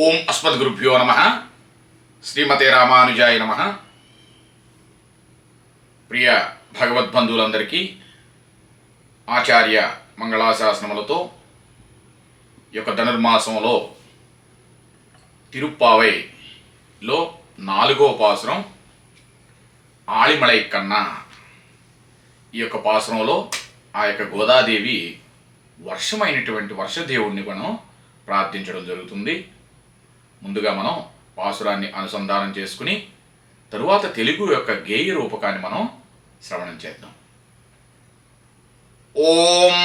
ఓం అస్మద్గురుభ్యో నమః. శ్రీమతే రామానుజాయ నమః. ప్రియ భగవద్బంధువులందరికీ ఆచార్య మంగళాశాసనములతో ఈ యొక్క ధనుర్మాసంలో తిరుప్పావైలో 4వ పాసురం ఆళిమళై కన్నా. ఈ యొక్క పాసురంలో ఆ యొక్క గోదాదేవి వర్షమైనటువంటి వర్షదేవుడిని మనం ప్రార్థించడం జరుగుతుంది. ముందుగా మనం పాసురాన్ని అనుసంధానం చేసుకుని తరువాత తెలుగు యొక్క గేయ రూపకాన్ని మనం శ్రవణం చేద్దాం. ఓం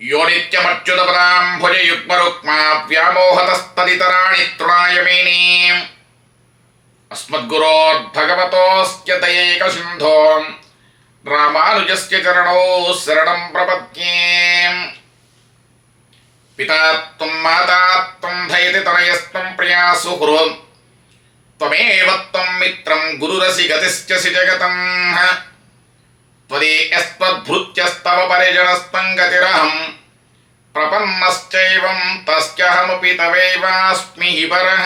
యో నిత్యమచ్యుతపదాం భుజయుగ్మరుక్మా వ్యామోహతస్తదితరాణి తృణాయమేనే అస్మద్గురోర్భగవతోస్య దయైకసింధో రామానుజస్య చరణౌ శరణం ప్రపద్యే. పితా త్వం మాతా త్వం ధైర్య తనయస్త్వం ప్రియా సుహృ త్వమేవ త్వం మిత్రం గురురసి గతిశ్చసి జగతం త్వదీయస్త్వద్భృత్యస్తవ పరిజనస్త్వం గతిరహం ప్రపన్నశ్చైవం తస్యహమపి తవైవాస్మి హి పరః.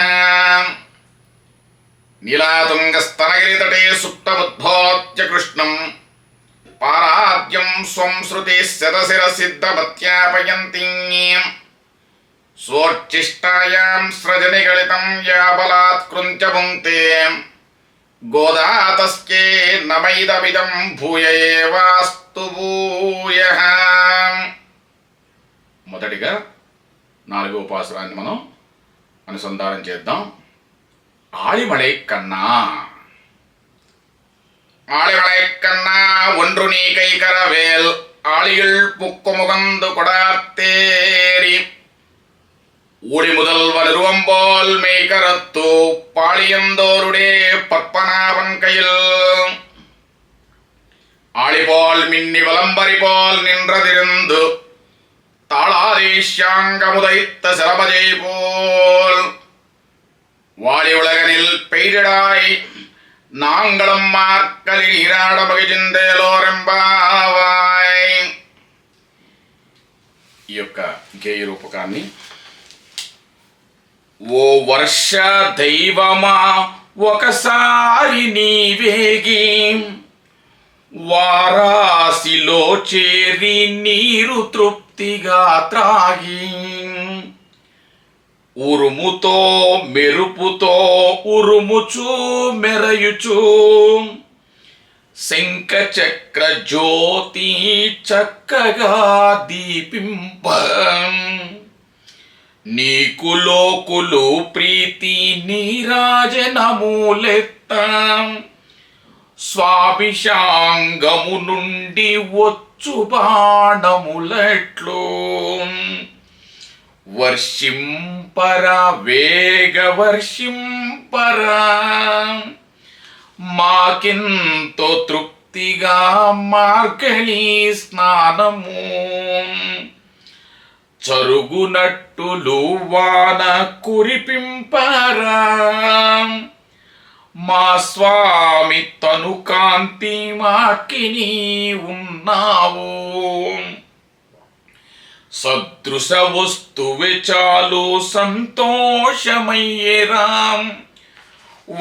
నీలాతుంగస్తనగిరితటే సుప్తముద్భోత్య కృష్ణం పారాద్యం స్వం శృతి శతశిరసిద్ధమత్యాపయంతి స్వోర్చిష్టాయాం సృజనిగళితం యా బలాత్కృంచ భుంక్తే గోదా తస్యే నమైదమిదం భూయ ఏవాస్తు భూయః. మొదటిగా 4వ పాసురాన్ని మనం అనుసంధానం చేద్దాం. ఆళిమళై కన్నా. ஆளிகளை கண்ணா ஒன்று நீ கை கரவேல் ஆளிகள் புக்கு முகந்து கொடார்த்தேரி ஊழி முதல்வன் உருவம்போல் மெய்கரத்து பாளியந்தோருடே பற்பனாவன் கையில் ஆளிபோல் மின்னி வலம்பரி போல் நின்றதிருந்து தாளாதீஷாங்கமுதைத்த சிலபஜை போல் வாழி உலகனில் பெய்திடாய் நாங்களும் மார்க்கலில் ஈராட మగిజిందేలోరెంబావాయ్. ఈ యొక్క గేయ రూపకాన్ని ఓ వర్ష దైవమా ఒకసారి నీవేగి వారాసిలో చేరి నీరు తృప్తిగా త్రాగి ఉరుముతో మెరుపుతో ఉరుముచు మెరయుచు శంఖ చక్ర జ్యోతి చక్కగా దీపింప నీకు లోకులు ప్రీతి నీరాజనములెత్త స్వాభిషాంగము నుండి వచ్చు బాణములట్లు వర్షింపరా వేగ వర్షింపరా మాకెంతో తృప్తిగా మార్గళి స్నానము చరుగునట్టులు వాన కురిపింపరా మా స్వామి తను కాంతి మాకిని ఉన్నావు సదృశ వస్తువే చాలు సంతోషమయ్యేరాం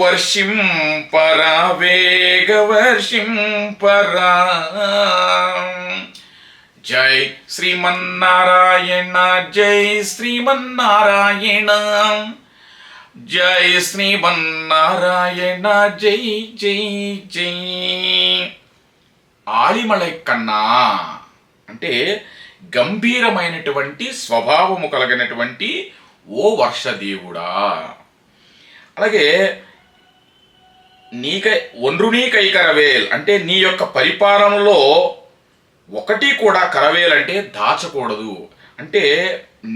వర్షింపరా వేగ వర్షింపరా. జై శ్రీమన్నారాయణ జై శ్రీమన్నారాయణ జై శ్రీమన్నారాయణ జై జై జై. ఆళిమళై కన్నా అంటే గంభీరమైనటువంటి స్వభావము కలిగినటువంటి ఓ వర్షదేవుడా. అలాగే ఒండ్రునీ కై కరవేల్ అంటే నీ యొక్క పరిపాలనలో ఒకటి కూడా కరవేల్ అంటే దాచకూడదు. అంటే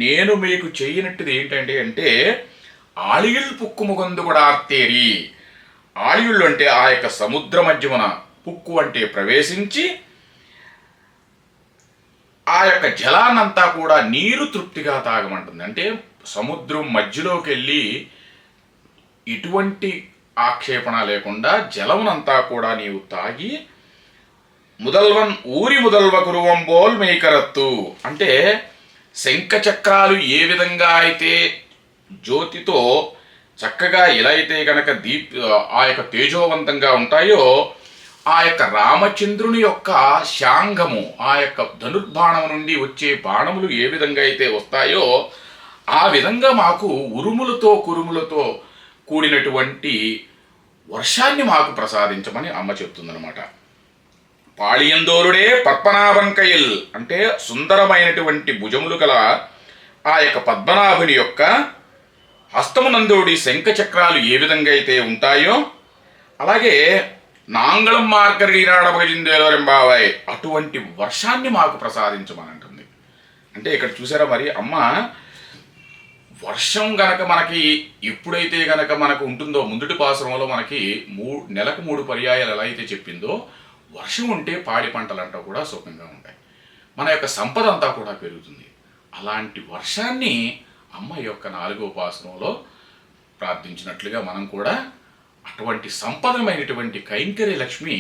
నేను మీకు చేయనట్టుది ఏంటంటే అంటే ఆళియుల్ పుక్కు ముగందు కూడా ఆర్తేరి. ఆళియుళ్ళు అంటే ఆ యొక్క సముద్ర మధ్యమున పుక్కు అంటే ప్రవేశించి ఆ యొక్క జలాన్నంతా కూడా నీరు తృప్తిగా తాగమంటుంది. అంటే సముద్రం మధ్యలోకి వెళ్ళి ఎటువంటి ఆక్షేపణ లేకుండా జలమునంతా కూడా నీవు తాగి ముదల్వన్ ఊరి ముదల్వ కురువంబోల్ మేకరత్తు అంటే శంఖ చక్రాలు ఏ విధంగా అయితే జ్యోతితో చక్కగా ఎలా అయితే గనక ఆ యొక్క తేజోవంతంగా ఉంటాయో, ఆ యొక్క రామచంద్రుని యొక్క శాంగము, ఆ యొక్క ధనుర్బాణము నుండి వచ్చే బాణములు ఏ విధంగా అయితే వస్తాయో ఆ విధంగా మాకు ఉరుములతో కురుములతో కూడినటువంటి వర్షాన్ని మాకు ప్రసాదించమని అమ్మ చెప్తుందనమాట. పాళియందోరుడే పద్మనాభంకయిల్ అంటే సుందరమైనటువంటి భుజములు గల ఆ యొక్క పద్మనాభుని యొక్క హస్తమునందోడి శంఖ చక్రాలు ఏ విధంగా అయితే ఉంటాయో అలాగే నాంగళం మార్గరీనాడభజిందేలోరెంబావాయ్ అటువంటి వర్షాన్ని మాకు ప్రసాదించమని అంటుంది. అంటే ఇక్కడ చూసారా మరి అమ్మ వర్షం గనక మనకి ఎప్పుడైతే గనక మనకు ఉంటుందో ముందుటి పాసురంలో మనకి నెలకు 3 పర్యాయాలు ఎలా అయితే చెప్పిందో వర్షం ఉంటే పాడి పంటలంటా కూడా సుఖంగా ఉంటాయి, మన యొక్క సంపద అంతా కూడా పెరుగుతుంది. అలాంటి వర్షాన్ని అమ్మ యొక్క 4వ పాసురంలో ప్రార్థించినట్లుగా మనం కూడా అటువంటి సంపదమైనటువంటి కైంకర్య లక్ష్మి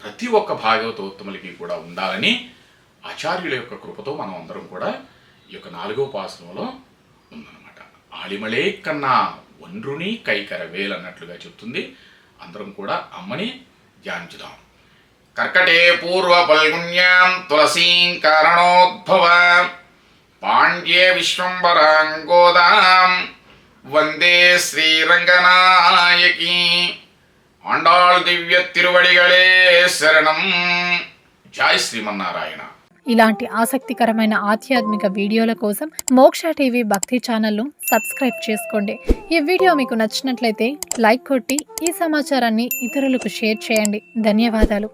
ప్రతి ఒక్క భాగవతోత్తములకి కూడా ఉండాలని ఆచార్యుల యొక్క కృపతో మనం అందరం కూడా ఈ యొక్క 4వ పాసురంలో ఉందన్నమాట. ఆలిమలే కన్నా ఒండ్రుని కైకరవేల్ అన్నట్లుగా చెప్తుంది. అందరం కూడా అమ్మని ధ్యానించుదాం. కర్కటే పూర్వ పల్గుణ్యాం తులసీం కారణోద్భవ పాండ్యే విశ్వంబరాంగోదాం వందే శ్రీరంగనాయకి ఆండాళ్ దివ్య తిరువడిగళే శరణం. జై శ్రీమన్నారాయణ. ఇలాంటి ఆసక్తికరమైన ఆధ్యాత్మిక వీడియోల కోసం మోక్ష టీవీ భక్తి ఛానల్ను సబ్స్క్రైబ్ చేసుకోండి. ఈ వీడియో మీకు నచ్చినట్లయితే లైక్ కొట్టి ఈ సమాచారాన్ని ఇతరులకు షేర్ చేయండి. ధన్యవాదాలు.